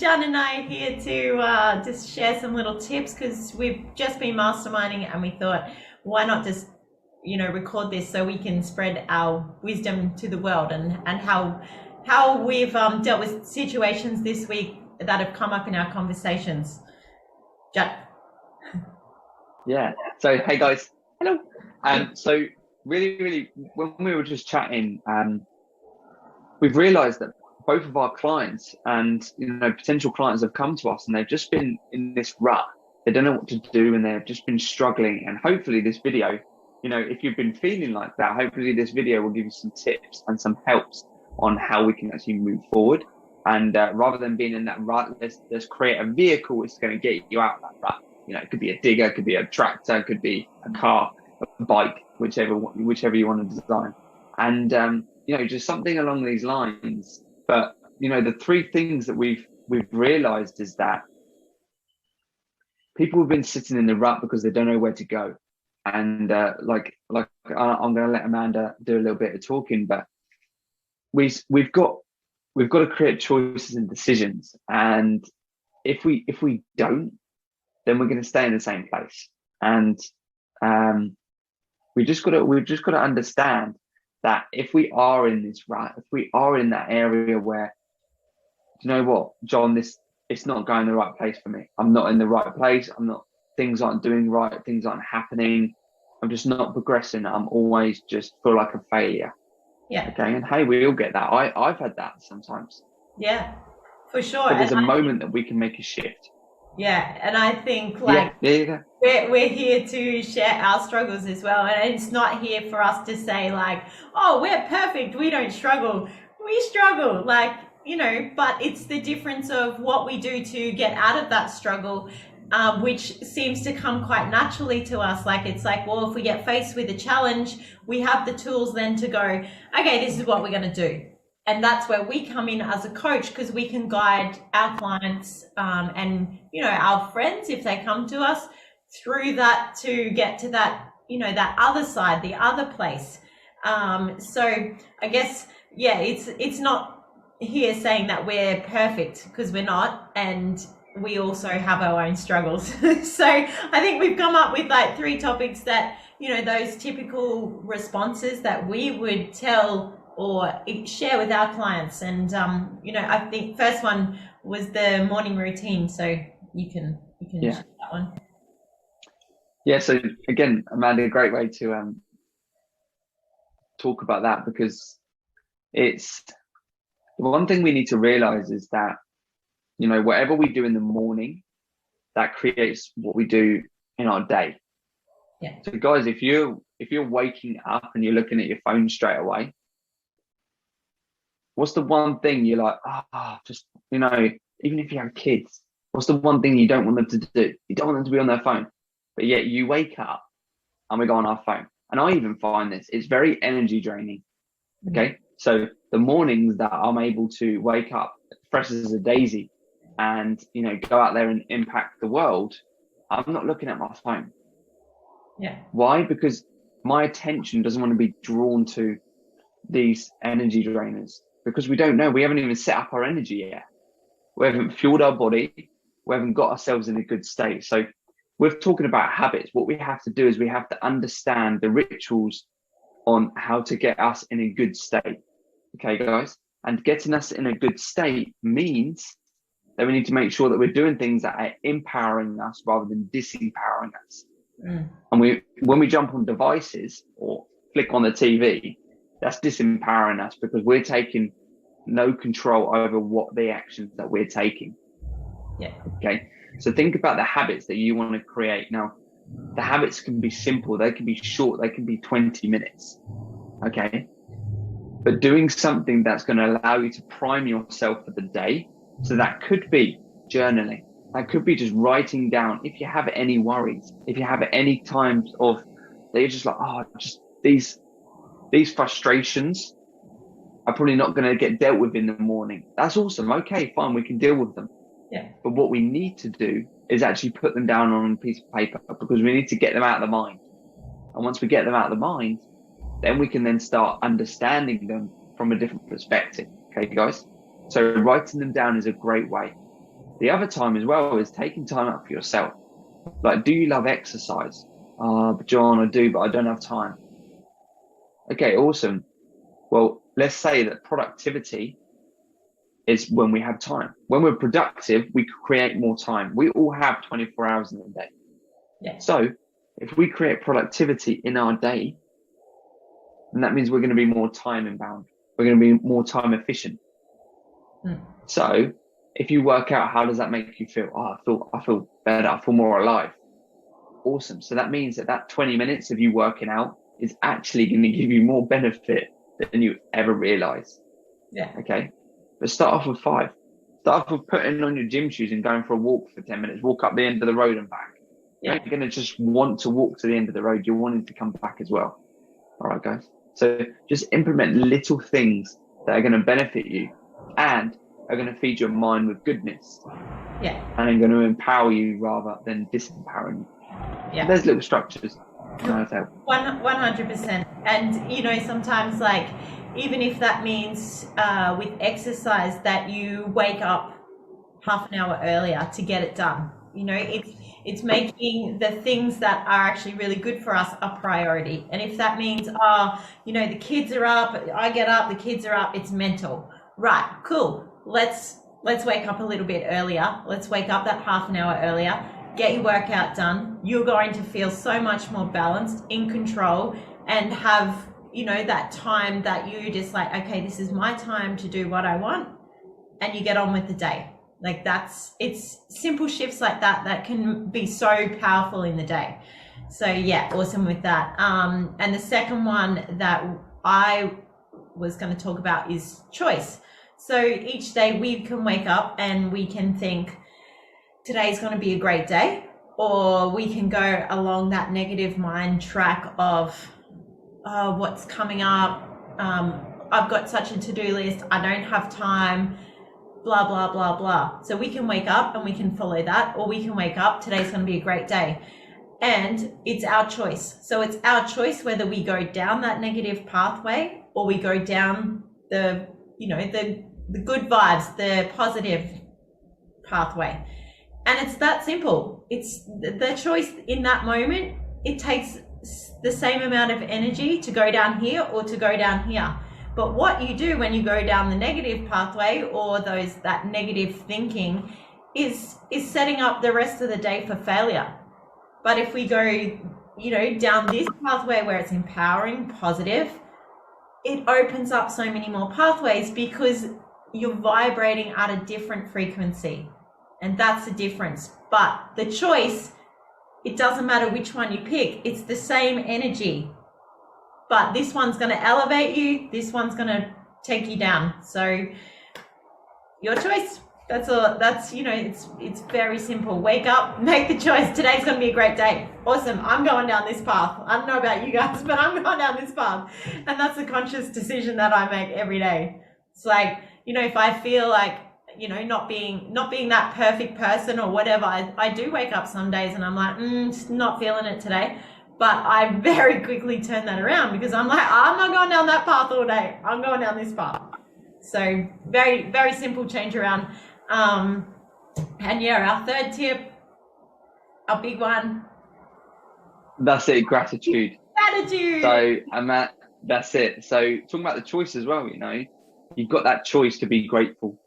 John and I are here to just share some little tips because we've just been masterminding and we thought, why not just, record this so we can spread our wisdom to the world and how we've dealt with situations this week that have come up in our conversations. John. Yeah. So, hey guys. Hello. So really, when we were just chatting, we've realized that both of our clients and potential clients have come to us and they've just been in this rut. They don't know what to do and they've just been struggling. And hopefully this video, if you've been feeling like that, hopefully this video will give you some tips and some helps on how we can actually move forward. And rather than being in that rut, let's create a vehicle which is going to get you out of that rut. It could be a digger, it could be a tractor, it could be a car, a bike, whichever you want to design. And just something along these lines. But the three things that we've realized is that people have been sitting in the rut because they don't know where to go. And like I'm going to let Amanda do a little bit of talking, but we've got to create choices and decisions. And if we don't, then we're going to stay in the same place. And we've just got to understand that if we are in this rut, if we are in that area where, you know what, John, it's not going the right place for me. I'm not in the right place. Things aren't doing right. Things aren't happening. I'm just not progressing. I'm always just feel like a failure. Yeah. Okay. And hey, we all get that. I've had that sometimes. Yeah, for sure. But there's a moment that we can make a shift. Yeah, and I think we're here to share our struggles as well, and it's not here for us to say like, oh, we're perfect, we don't struggle. We struggle, but it's the difference of what we do to get out of that struggle, which seems to come quite naturally to us. It's like, well, if we get faced with a challenge, we have the tools then to go, okay, this is what we're going to do. And that's where we come in as a coach, because we can guide our clients and, our friends, if they come to us, through that to get to that, that other side, the other place. So I guess, yeah, it's not here saying that we're perfect, because we're not. And we also have our own struggles. So I think we've come up with three topics that, those typical responses that we would tell or share with our clients. And I think first one was the morning routine, so you can share that one. Yeah, so again, Amanda, a great way to talk about that, because it's the one thing we need to realize is that whatever we do in the morning, that creates what we do in our day. Yeah. So guys, if you're waking up and you're looking at your phone straight away, what's the one thing you're like, even if you have kids, what's the one thing you don't want them to do? You don't want them to be on their phone, but yet you wake up and we go on our phone. And I even find it's very energy draining. Okay. So the mornings that I'm able to wake up fresh as a daisy and, go out there and impact the world, I'm not looking at my phone. Yeah. Why? Because my attention doesn't want to be drawn to these energy drainers, because we don't know. We haven't even set up our energy yet. We haven't fueled our body. We haven't got ourselves in a good state. So we're talking about habits. What we have to do is we have to understand the rituals on how to get us in a good state. Okay, guys? And getting us in a good state means that we need to make sure that we're doing things that are empowering us rather than disempowering us. And when we jump on devices or flick on the TV, that's disempowering us, because we're taking no control over what the actions that we're taking. Yeah. Okay. So think about the habits that you want to create. Now, the habits can be simple. They can be short. They can be 20 minutes. Okay. But doing something that's going to allow you to prime yourself for the day. So that could be journaling. That could be just writing down. If you have any worries, if you have any times of that you're just like, just these frustrations are probably not going to get dealt with in the morning. That's awesome. Okay, fine. We can deal with them. Yeah. But what we need to do is actually put them down on a piece of paper, because we need to get them out of the mind. And once we get them out of the mind, then we can then start understanding them from a different perspective. Okay, guys? So writing them down is a great way. The other time as well is taking time out for yourself. Like, do you love exercise? But John, I do, but I don't have time. Okay, awesome. Well, let's say that productivity is when we have time. When we're productive, we create more time. We all have 24 hours in a day. Yeah. So if we create productivity in our day, then that means we're going to be more time inbound. We're going to be more time efficient. So if you work out, how does that make you feel? I feel better. I feel more alive. Awesome. So that means that 20 minutes of you working out is actually going to give you more benefit than you ever realize. Yeah. Okay. But start off with 5. Start off with putting on your gym shoes and going for a walk for 10 minutes. Walk up the end of the road and back. Yeah. You're going to just want to walk to the end of the road. You're wanting to come back as well. All right, guys. So just implement little things that are going to benefit you and are going to feed your mind with goodness. Yeah. And are going to empower you rather than disempowering you. Yeah. There's little structures. 100%. And, you know, sometimes, like, even if that means with exercise that you wake up half an hour earlier to get it done, you know, it's making the things that are actually really good for us a priority. And if that means, you know, the kids are up, I get up, the kids are up, it's mental. Right, cool. Let's wake up a little bit earlier. Let's wake up that half an hour earlier. Get your workout done. You're going to feel so much more balanced, in control, and have, you know, that time that you just like, okay, this is my time to do what I want, and you get on with the day. Like, it's simple shifts like that can be so powerful in the day. So yeah, awesome with that. And the second one that I was going to talk about is choice. So each day we can wake up and we can think, today's going to be a great day, or we can go along that negative mind track of what's coming up. I've got such a to-do list. I don't have time, blah, blah, blah, blah. So we can wake up and we can follow that, or we can wake up, today's going to be a great day. And it's our choice. So it's our choice whether we go down that negative pathway or we go down the, you know, the good vibes, the positive pathway. And it's that simple. It's the choice in that moment. It takes the same amount of energy to go down here or to go down here. But what you do when you go down the negative pathway or that negative thinking is setting up the rest of the day for failure. But if we go, you know, down this pathway where it's empowering, positive, it opens up so many more pathways because you're vibrating at a different frequency. And that's the difference. But the choice, it doesn't matter which one you pick. It's the same energy. But this one's going to elevate you. This one's going to take you down. So your choice. That's all. That's, you know, it's very simple. Wake up, make the choice. Today's going to be a great day. Awesome. I'm going down this path. I don't know about you guys, but I'm going down this path. And that's a conscious decision that I make every day. It's like, you know, if I feel like, you know, not being that perfect person or whatever, I do wake up some days and I'm like, just not feeling it today. But I very quickly turn that around because I'm like, I'm not going down that path all day. I'm going down this path. So very, very simple change around. And yeah, our third tip, our big one. That's it, gratitude. Gratitude. So, that's it. So talking about the choice as well, you know, you've got that choice to be grateful.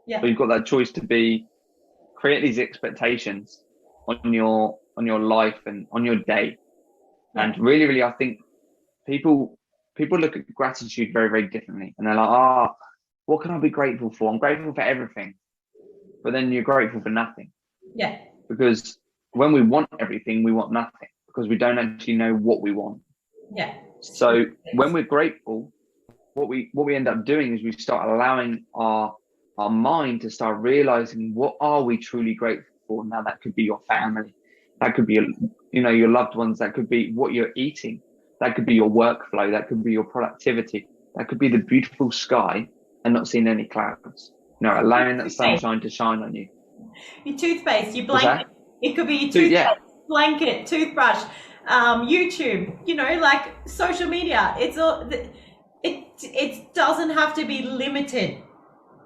Yeah. So you've got that choice to create these expectations on your life and on your day. Yeah. And really, really, I think people look at gratitude very, very differently. And they're like, what can I be grateful for? I'm grateful for everything. But then you're grateful for nothing. Yeah. Because when we want everything, we want nothing because we don't actually know what we want. Yeah. So when we're grateful, what we end up doing is we start allowing our mind to start realizing what are we truly grateful for. Now that could be your family, that could be your loved ones, that could be what you're eating, that could be your workflow, that could be your productivity, that could be the beautiful sky and not seeing any clouds. Allowing that sunshine to shine on you. Your toothpaste, your blanket. It could be your toothpaste, blanket, toothbrush, YouTube. Like social media. It's all. It doesn't have to be limited.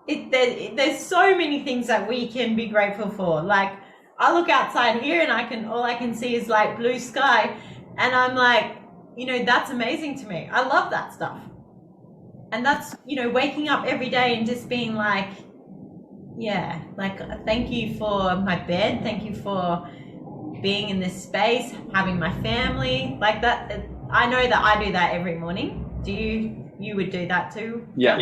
There's so many things that we can be grateful for. Like, I look outside here and all I can see is like blue sky, and I'm like, that's amazing to me. I love that stuff. And that's, waking up every day and just being like, yeah, like, thank you for my bed, thank you for being in this space, having my family, like that. I know that I do that every morning. Do you would do that too? Yeah.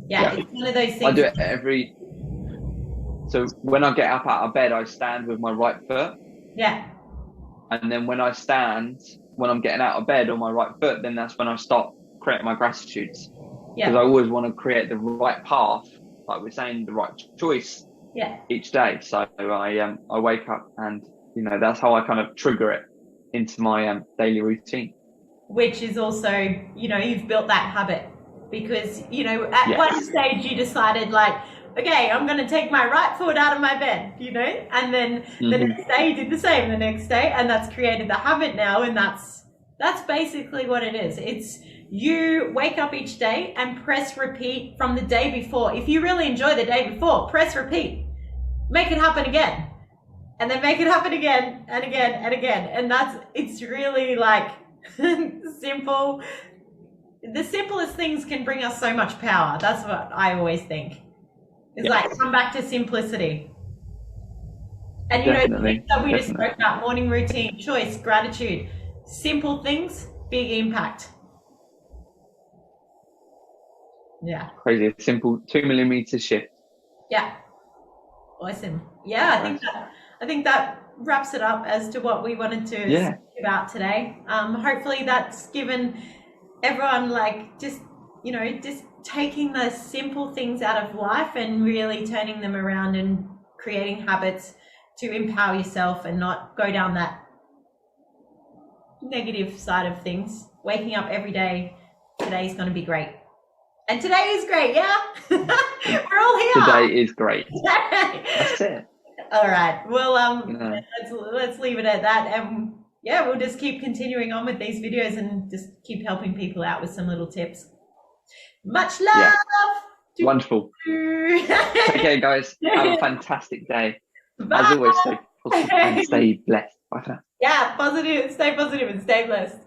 It's one of those things. I do it so when I get up out of bed, I stand with my right foot. Yeah. And then when I'm getting out of bed on my right foot, then that's when I start creating my gratitudes. Yeah. Because I always want to create the right path, like we're saying, the right choice. Yeah. Each day. So I wake up and, that's how I kind of trigger it into my daily routine. Which is also, you've built that habit because, at one stage you decided like, okay, I'm going to take my right foot out of my bed, and then the next day you did the same the next day, and that's created the habit now. And that's basically what it is. It's you wake up each day and press repeat from the day before. If you really enjoy the day before, press repeat, make it happen again, and then make it happen again and again and again. And it's really like simple. The simplest things can bring us so much power. That's what I always think. It's like, come back to simplicity. And the things that we just spoke about, morning routine, choice, gratitude, simple things, big impact. Yeah. Crazy, simple 2 millimeter shift. Yeah. Awesome. Yeah, I think that wraps it up as to what we wanted to speak about today. Hopefully that's given everyone like just taking the simple things out of life and really turning them around and creating habits to empower yourself and not go down that negative side of things. Waking up every day, today's going to be great. And today is great, yeah? We're all here. Today is great. That's it. All right. Well, let's leave it at that. And we'll just keep continuing on with these videos and just keep helping people out with some little tips. Much love. Yeah. Wonderful. Take care, guys. Have a fantastic day. Bye. As always, stay positive and stay blessed. Bye for now. Yeah, stay positive and stay blessed.